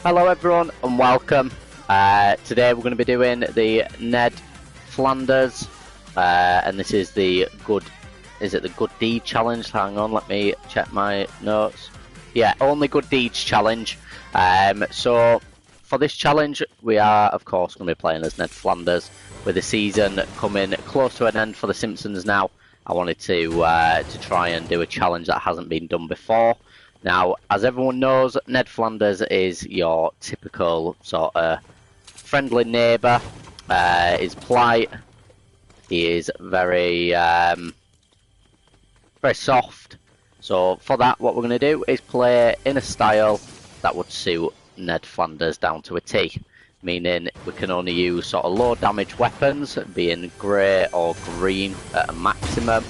Hello everyone and welcome. Today we're going to be doing the Ned Flanders and this is the good deed challenge? Hang on, let me check my notes. Yeah, only good deeds challenge. So for this challenge we are of course going to be playing as Ned Flanders. With the season coming close to an end for the Simpsons now, I wanted to try and do a challenge that hasn't been done before. Now, as everyone knows, Ned Flanders is your typical sort of friendly neighbour. He's polite. He is very soft. So for that, what we're going to do is play in a style that would suit Ned Flanders down to a T. Meaning we can only use sort of low damage weapons, being grey or green at a maximum.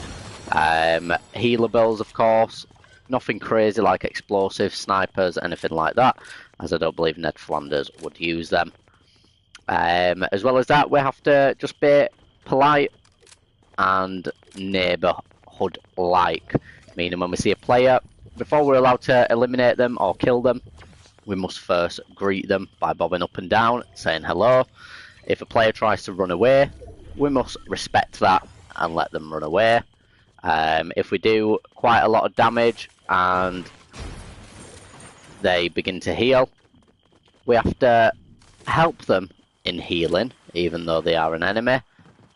Healables, of course. Nothing crazy like explosives, snipers, anything like that, as I don't believe Ned Flanders would use them. As well as that, we have to just be polite and neighbourhood-like. Meaning when we see a player, before we're allowed to eliminate them or kill them, we must first greet them by bobbing up and down, saying hello. If a player tries to run away, we must respect that and let them run away. If we do quite a lot of damage and they begin to heal, we have to help them in healing, even though they are an enemy,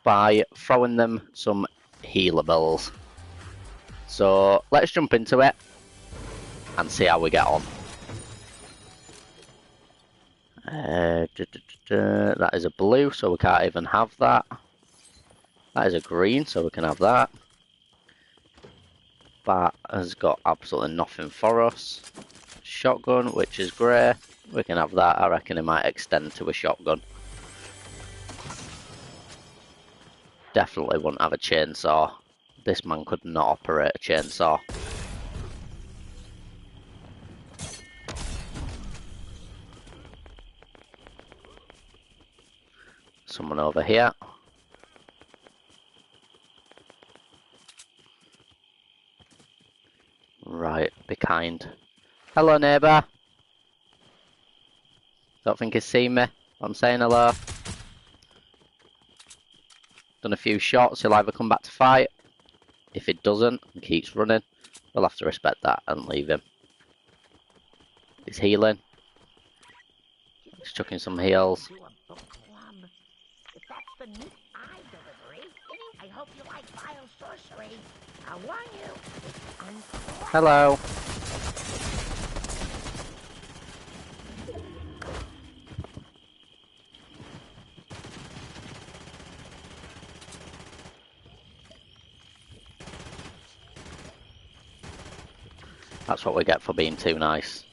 by throwing them some healables. So let's jump into it and see how we get on. That is a blue, so we can't even have that. That is a green, so we can have that. That has got absolutely nothing for us. Shotgun, which is grey. We can have that. I reckon it might extend to a shotgun. Definitely wouldn't have a chainsaw. This man could not operate a chainsaw. Someone over here. Right, be kind. Hello, neighbour. Don't think he's seen me. I'm saying hello. Done a few shots. He'll either come back to fight. If it doesn't and keeps running, we'll have to respect that and leave him. He's healing. He's chucking some heals. Hello. That's what we get for being too nice.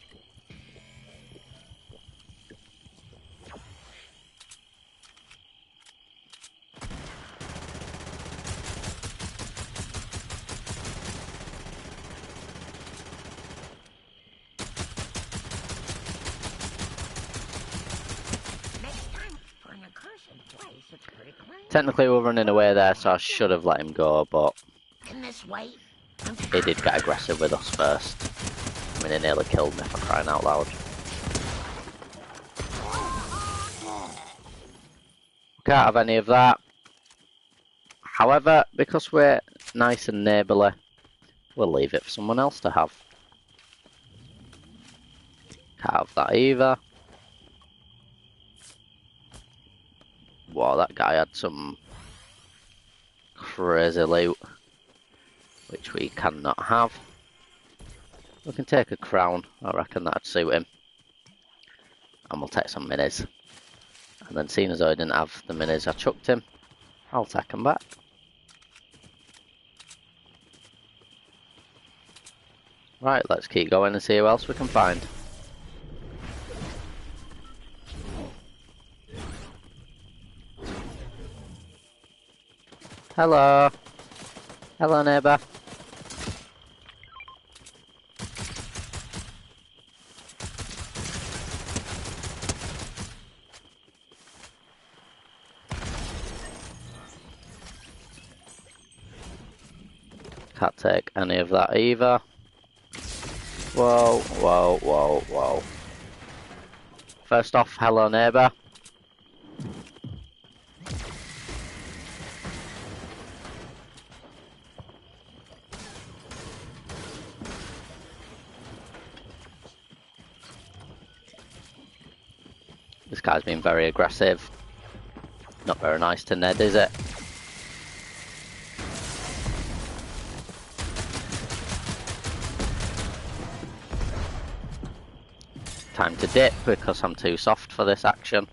Technically we're running away there, so I should have let him go, but he did get aggressive with us first. I mean, he nearly killed me, for crying out loud. Can't have any of that. However, because we're nice and neighbourly, we'll leave it for someone else to have. Can't have that either. Wow, that guy had some crazy loot, which we cannot have. We can take a crown, I reckon that'd suit him. And we'll take some minis. And then seeing as though I didn't have the minis I chucked him, I'll take them back. Right, let's keep going and see who else we can find. Hello. Hello, neighbour. Can't take any of that either. Whoa, whoa, whoa, whoa. First off, hello neighbour. This guy's been very aggressive. Not very nice to Ned, is it? Time to dip because I'm too soft for this action.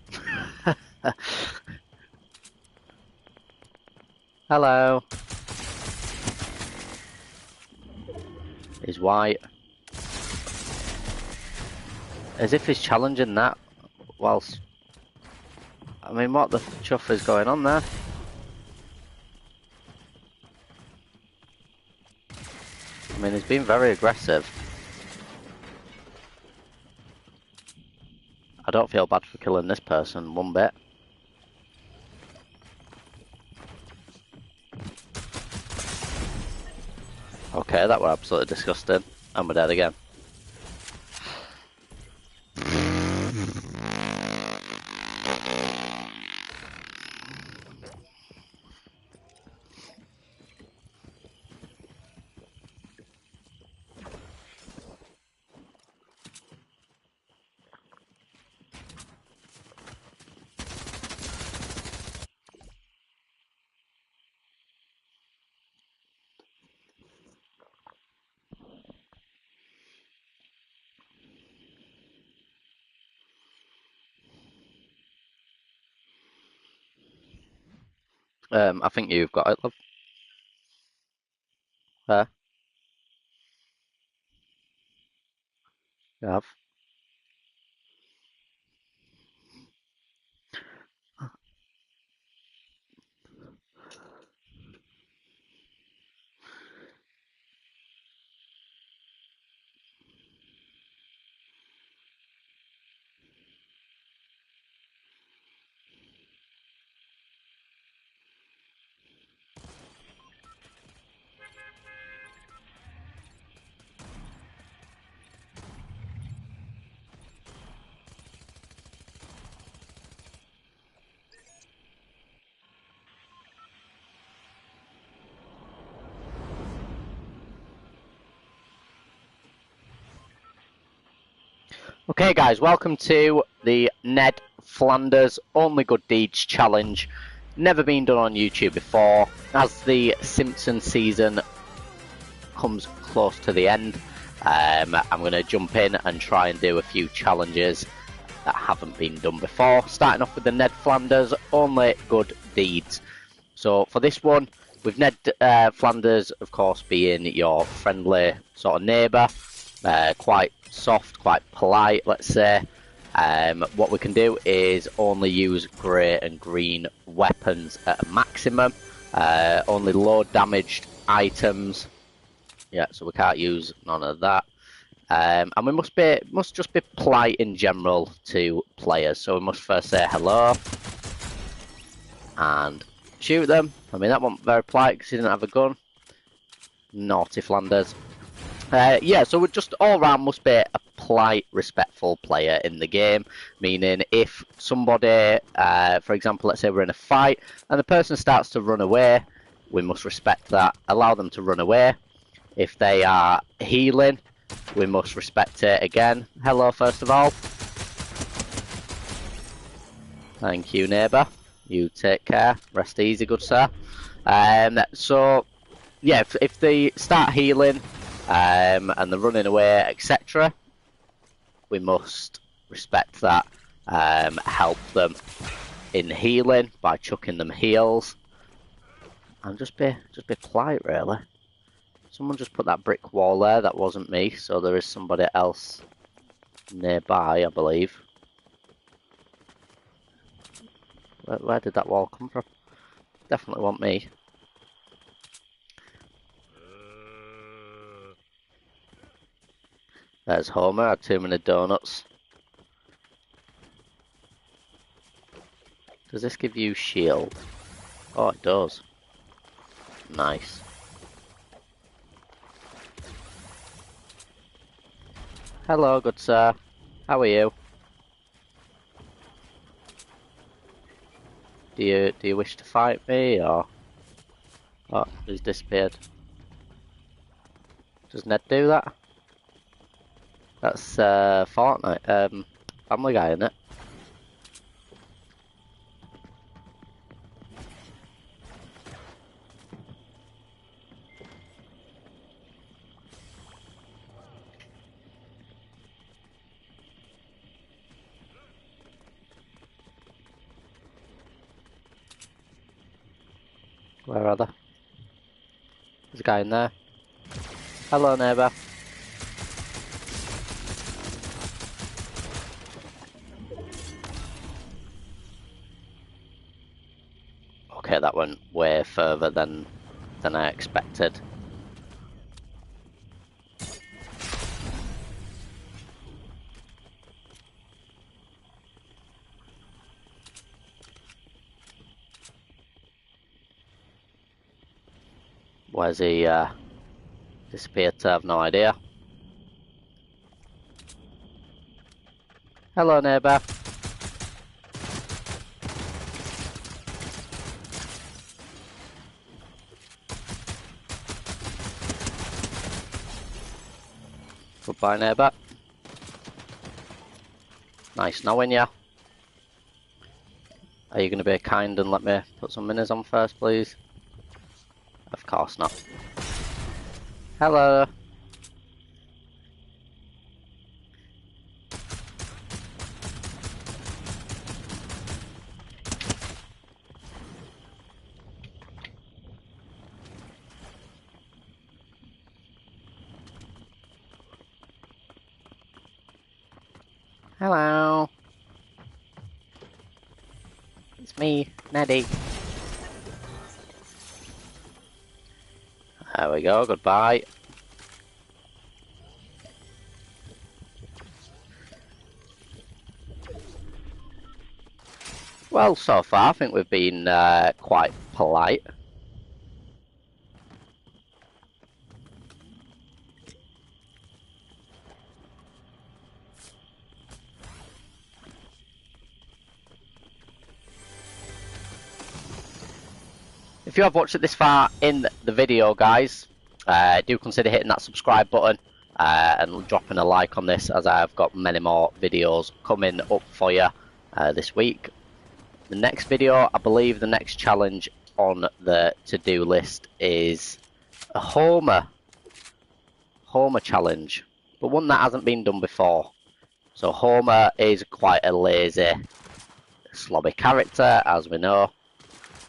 Hello. He's white. As if he's challenging that whilst... I mean, what the chuff is going on there? I mean, he's been very aggressive. I don't feel bad for killing this person one bit. Okay, that were absolutely disgusting. And we're dead again. I think you've got it, love. You have. Okay guys, welcome to the Ned Flanders Only Good Deeds Challenge. Never been done on YouTube before. As the Simpsons season comes close to the end, I'm going to jump in and try and do a few challenges that haven't been done before. Starting off with the Ned Flanders Only Good Deeds. So for this one, with Ned Flanders, of course, being your friendly sort of neighbour, quite soft, quite polite, let's say. What we can do is only use grey and green weapons at a maximum. Only low damaged items. Yeah, so we can't use none of that. And we must just be polite in general to players. So we must first say hello and shoot them. I mean, that wasn't very polite because he didn't have a gun. Naughty Flanders. Yeah, so we just all round must be a polite, respectful player in the game. Meaning, if somebody, for example, let's say we're in a fight and the person starts to run away, we must respect that, allow them to run away. If they are healing, we must respect it again. Hello, first of all. Thank you, neighbour. You take care. Rest easy, good sir. So, yeah, if they start healing, and they're running away, etc., we must respect that. Help them in healing by chucking them heals, and just be polite, really. Someone just put that brick wall there. That wasn't me, so there is somebody else nearby, I believe. Where did that wall come from? Definitely wasn't me. There's Homer, had too many donuts. Does this give you shield? Oh, it does. Nice. Hello, good sir. How are you? Do you wish to fight me, or... Oh, he's disappeared. Does Ned do that? That's Fortnite, Family Guy, isn't it? Where are they? There's a guy in there. Hello, neighbour. Okay, that went way further than I expected. Where's he disappeared to? I have no idea. Hello, neighbour. Goodbye, neighbour. Nice knowing ya. Are you going to be kind and let me put some minis on first, please? Of course not. Hello. Hello. It's me, Neddy. There we go, goodbye. Well, so far I think we've been quite polite. If you have watched it this far in the video, guys, do consider hitting that subscribe button and dropping a like on this, as I have got many more videos coming up for you this week. The next video, I believe the next challenge on the to-do list is a Homer challenge, but one that hasn't been done before. So Homer is quite a lazy, slobby character, as we know.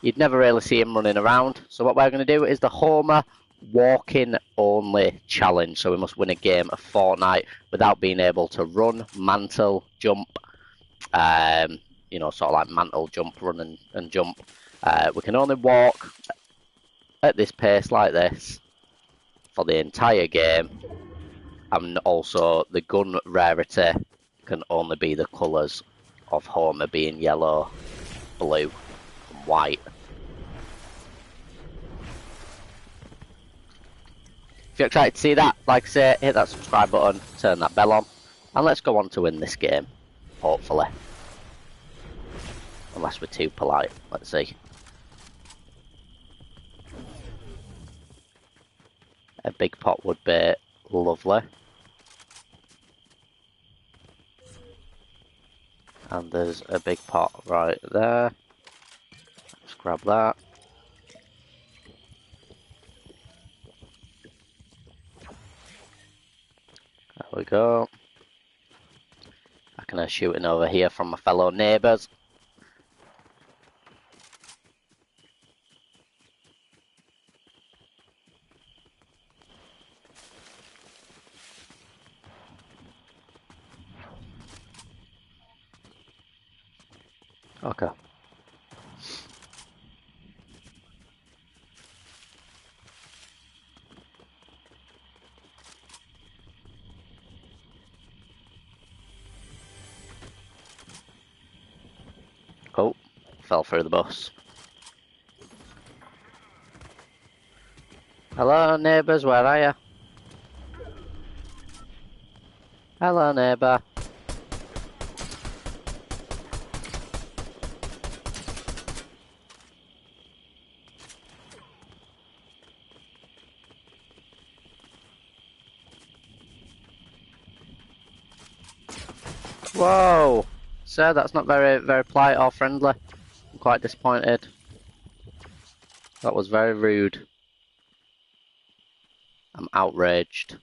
You'd never really see him running around. So what we're going to do is the Homer walking only challenge. So we must win a game of Fortnite without being able to run, mantle, jump. You know, sort of like mantle, jump, run and jump. We can only walk at this pace like this for the entire game. And also the gun rarity can only be the colours of Homer being yellow, blue, white. If you're excited to see that, like I say, hit that subscribe button, turn that bell on, and let's go on to win this game, hopefully. Unless we're too polite, let's see. A big pot would be lovely. And there's a big pot right there. Let's grab that. There we go. I can shooting over here from my fellow neighbours. Okay. Oh, fell through the bus. Hello, neighbours, where are you? Hello, neighbour. Whoa! Sir, that's not very, very polite or friendly. I'm quite disappointed. That was very rude. I'm outraged.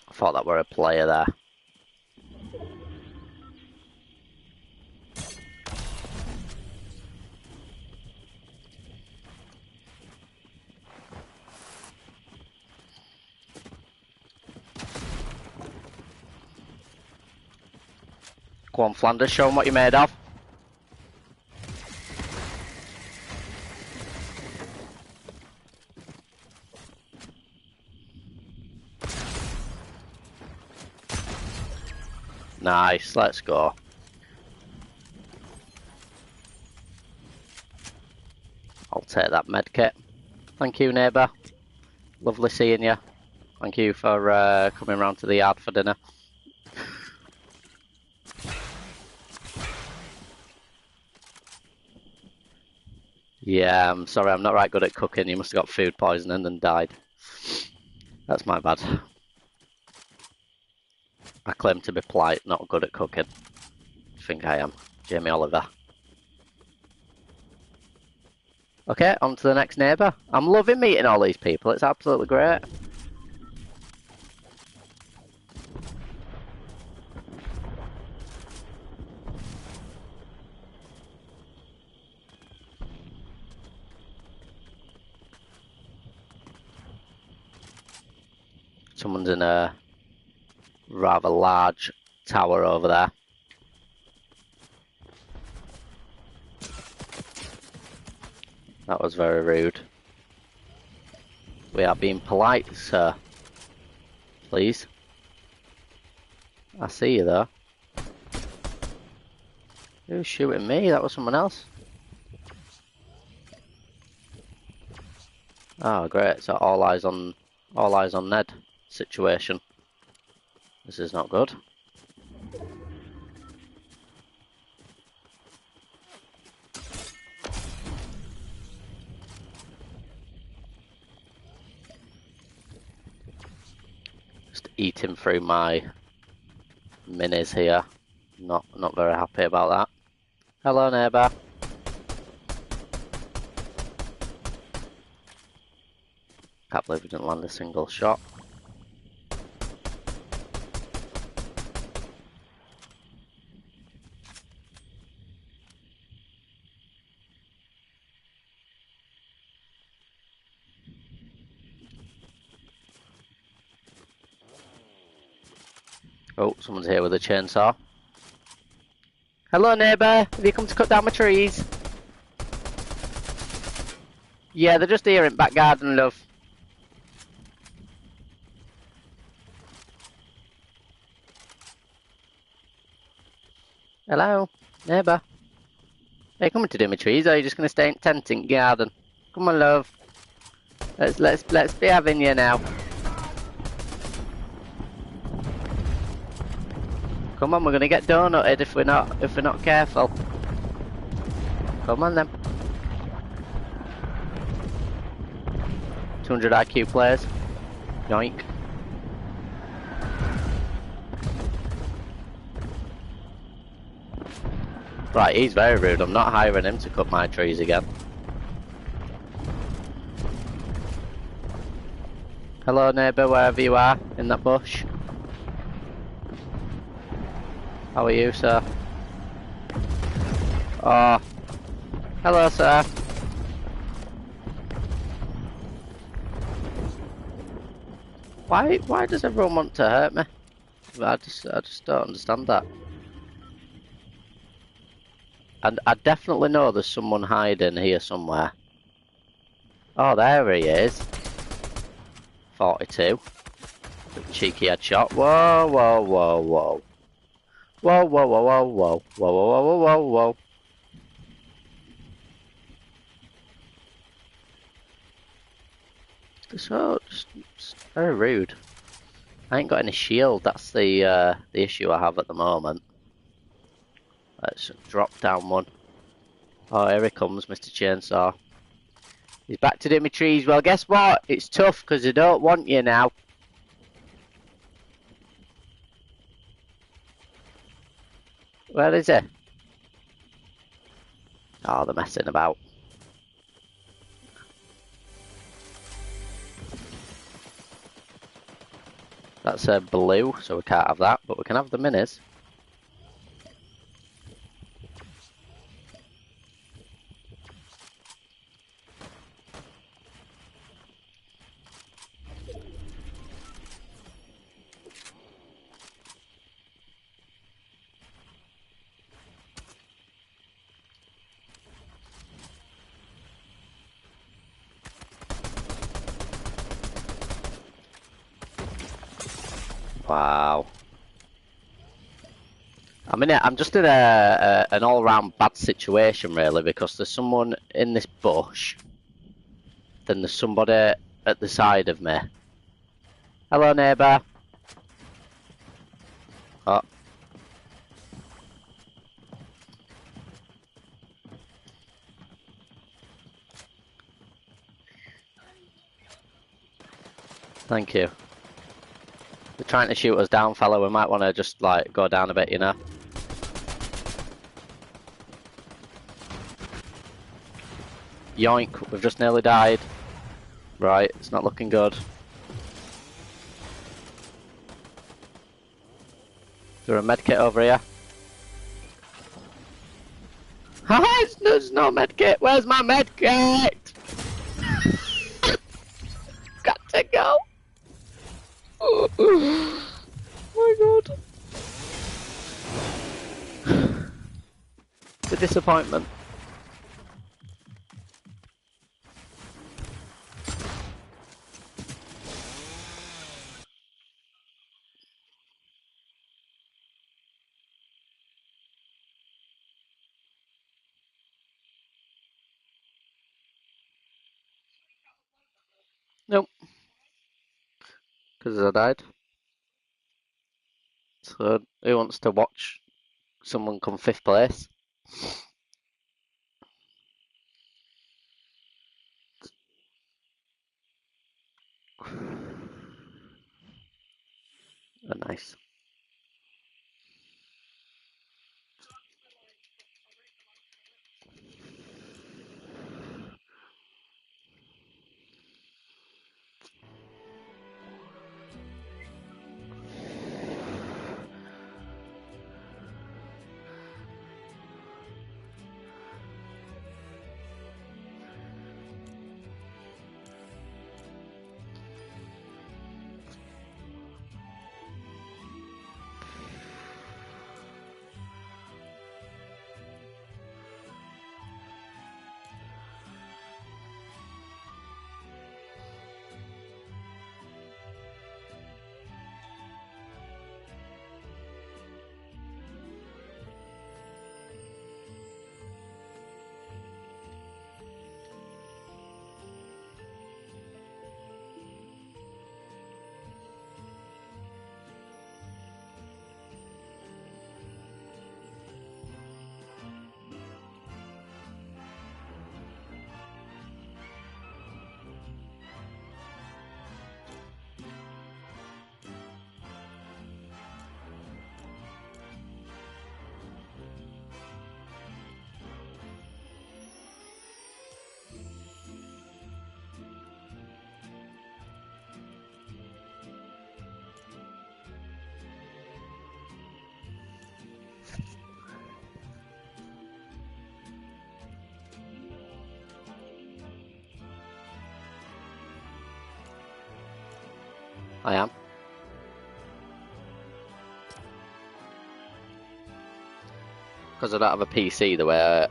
I thought that were a player there. Go on, Flanders, show them what you're made of. Nice, let's go. I'll take that medkit. Thank you, neighbour. Lovely seeing you. Thank you for coming round to the yard for dinner. Yeah, I'm sorry, I'm not right good at cooking. You must have got food poisoning and died. That's my bad. I claim to be polite, not good at cooking. I think I am. Jamie Oliver. Okay, on to the next neighbour. I'm loving meeting all these people. It's absolutely great. Someone's in a rather large tower over there. That was very rude. We are being polite, sir. Please. I see you though. Who's shooting me? That was someone else. Oh great, so all eyes on Ned situation. This is not good. Just eating through my minis here. Not very happy about that. Hello neighbour. Can't believe we didn't land a single shot. Oh, someone's here with a chainsaw. Hello neighbour, have you come to cut down my trees? Yeah, they're just here in back garden, love. Hello, neighbour. Are you coming to do my trees, or are you just going to stay in tent in garden? Come on, love. Let's be having you now. Come on, we're going to get donutted if we're not careful. Come on then. 200 IQ players. Yoink. Right, he's very rude. I'm not hiring him to cut my trees again. Hello neighbour, wherever you are, in that bush. How are you, sir? Oh. Hello, sir. Why does everyone want to hurt me? I just don't understand that. And I definitely know there's someone hiding here somewhere. Oh, there he is. 42. Cheeky headshot. Whoa, whoa, whoa, whoa. Whoa, whoa, whoa, whoa, whoa, whoa, whoa, whoa, whoa, whoa. So, just very rude. I ain't got any shield, that's the issue I have at the moment. Let's drop down one. Oh, here he comes, Mr. Chainsaw. He's back to do my trees. Well, guess what? It's tough because they don't want you now. Where is he? Oh, they're messing about. That's a blue, so we can't have that, but we can have the minis. Wow. I'm just in an all-round bad situation, really, because there's someone in this bush, then there's somebody at the side of me. Hello, neighbour. Oh. Thank you. They're trying to shoot us down, fella. We might want to just, like, go down a bit, you know? Yoink, we've just nearly died. Right, it's not looking good. Is there a medkit over here? Haha, there's no medkit! Where's my medkit? Got to go! Oh my god. It's a disappointment. Nope. Because I died. So, who wants to watch someone come 5th place? Oh, nice. I am. Because I don't have a PC, the way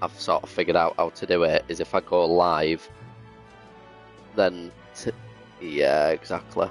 I've sort of figured out how to do it is if I go live, then... yeah, exactly.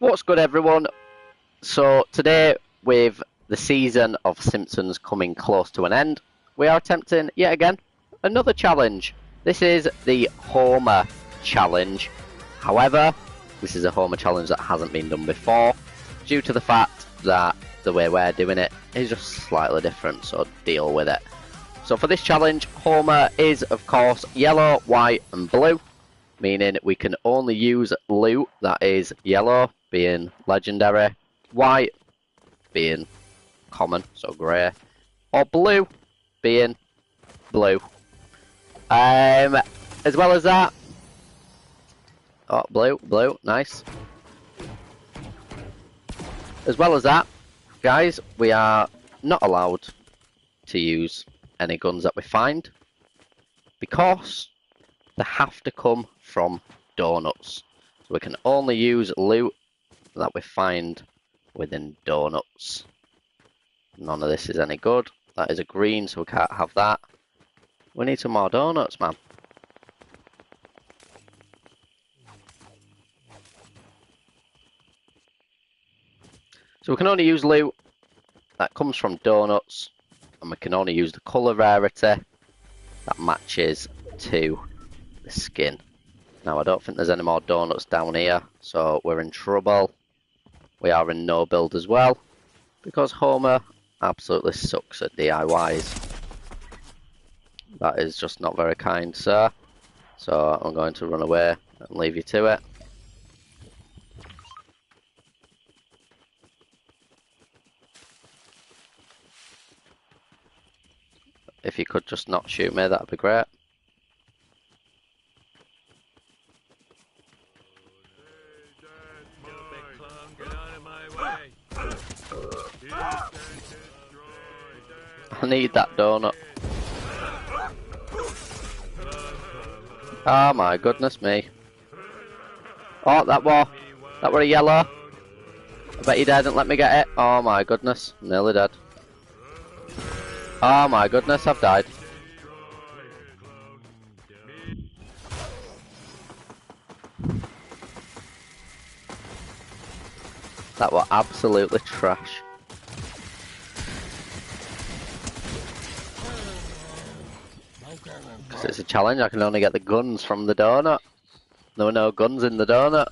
What's good, everyone? So today, with the season of Simpsons coming close to an end, we are attempting yet again another challenge. This is the Homer challenge. However, this is a Homer challenge that hasn't been done before, due to the fact that the way we're doing it is just slightly different, so deal with it. So for this challenge, Homer is of course yellow, white and blue, meaning we can only use loot that is yellow, being legendary, white being common, so grey, or blue being blue. As well as that, oh, blue, nice. As well as that, guys, we are not allowed to use any guns that we find because they have to come from donuts. So we can only use loot that we find within donuts. None of this is any good. That is a green, so we can't have that. We need some more donuts, man. So we can only use loot that comes from donuts, and we can only use the colour rarity that matches to the skin. Now I don't think there's any more donuts down here, so we're in trouble. We are in no build as well, because Homer absolutely sucks at DIYs. That is just not very kind, sir. So I'm going to run away and leave you to it. If you could just not shoot me, that'd be great. I need that donut. Oh my goodness me. Oh, that were a yellow. I bet you didn't let me get it. Oh my goodness, nearly dead. Oh my goodness, I've died. That were absolutely trash. Because it's a challenge, I can only get the guns from the donut. There were no guns in the donut.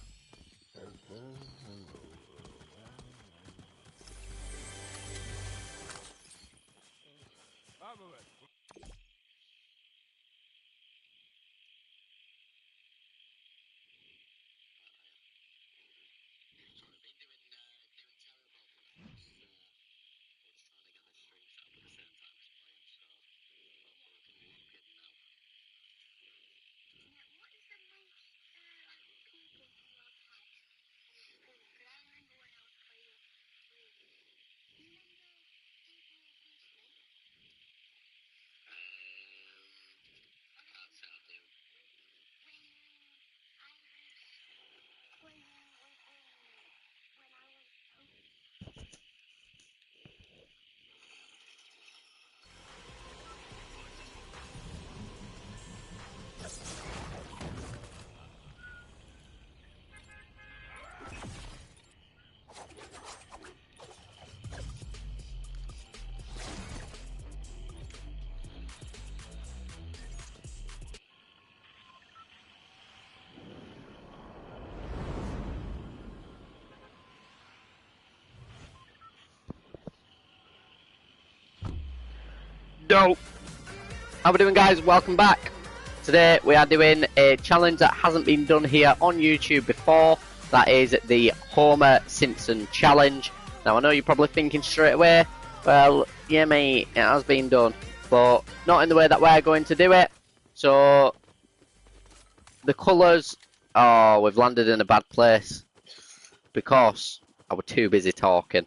No! How we doing, guys? Welcome back. Today we are doing a challenge that hasn't been done here on YouTube before. That is the Homer Simpson challenge. Now I know you're probably thinking straight away, well, yeah mate, it has been done, but not in the way that we're going to do it. So the colours, oh, we've landed in a bad place because I was too busy talking,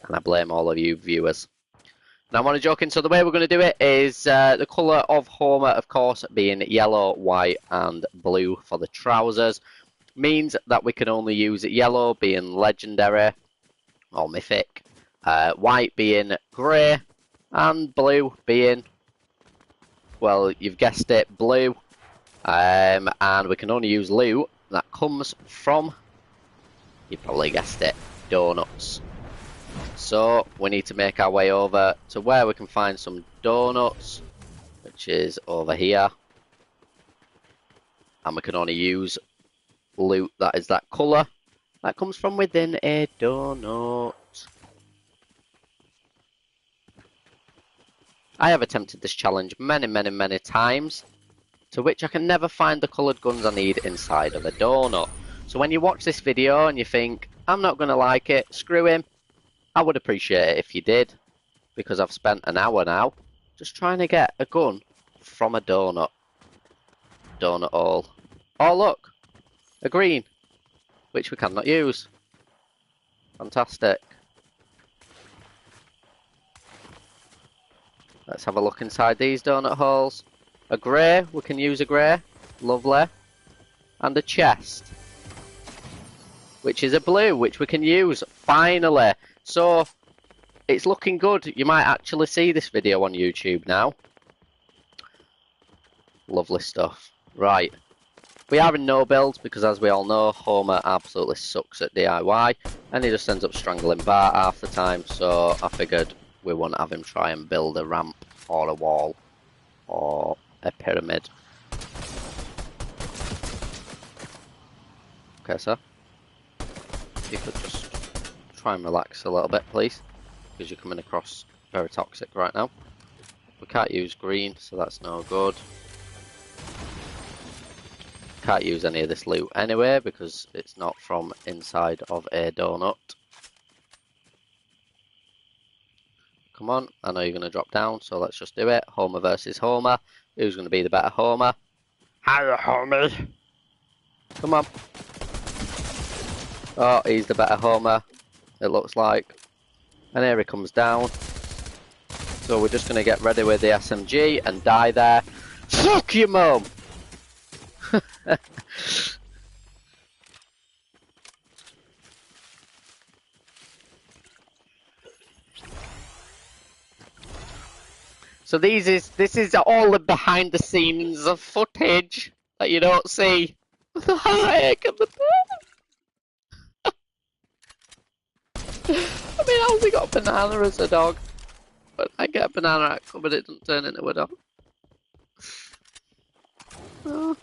and I blame all of you viewers. Now I'm only joking, so the way we're going to do it is the colour of Homer, of course, being yellow, white and blue for the trousers, means that we can only use yellow being legendary or mythic, white being grey, and blue being, well, you've guessed it, blue. And we can only use loot that comes from You probably guessed it, donuts. So we need to make our way over to where we can find some donuts, which is over here. And we can only use loot that is that colour that comes from within a donut. I have attempted this challenge many times, to which I can never find the coloured guns I need inside of a donut. So when you watch this video and you think, I'm not going to like it, screw him, I would appreciate it if you did, because I've spent an hour now just trying to get a gun from a donut. Donut hole. Oh look, a green, which we cannot use. Fantastic. Let's have a look inside these donut holes. A grey, we can use a grey. Lovely. And a chest, which is a blue, which we can use, finally. So, it's looking good. You might actually see this video on YouTube now. Lovely stuff. Right. We are in no build, because as we all know, Homer absolutely sucks at DIY, and he just ends up strangling Bart half the time, so I figured we wouldn't have him try and build a ramp, or a wall, or a pyramid. Okay, sir. If you could just try and relax a little bit, please, because you're coming across very toxic right now. We can't use green, so that's no good. Can't use any of this loot anyway, because it's not from inside of a donut. Come on, I know you're going to drop down, so let's just do it. Homer versus Homer. Who's going to be the better Homer? Hiya, Homer! Come on. Oh, he's the better Homer, it looks like. And here he comes down. So we're just going to get ready with the SMG and die there. Fuck you, mum! So this is all the behind the scenes of footage that you don't see. The heartache and the pain. I mean, I only got a banana as a dog, but I get a banana at but it doesn't turn into a dog. Oh.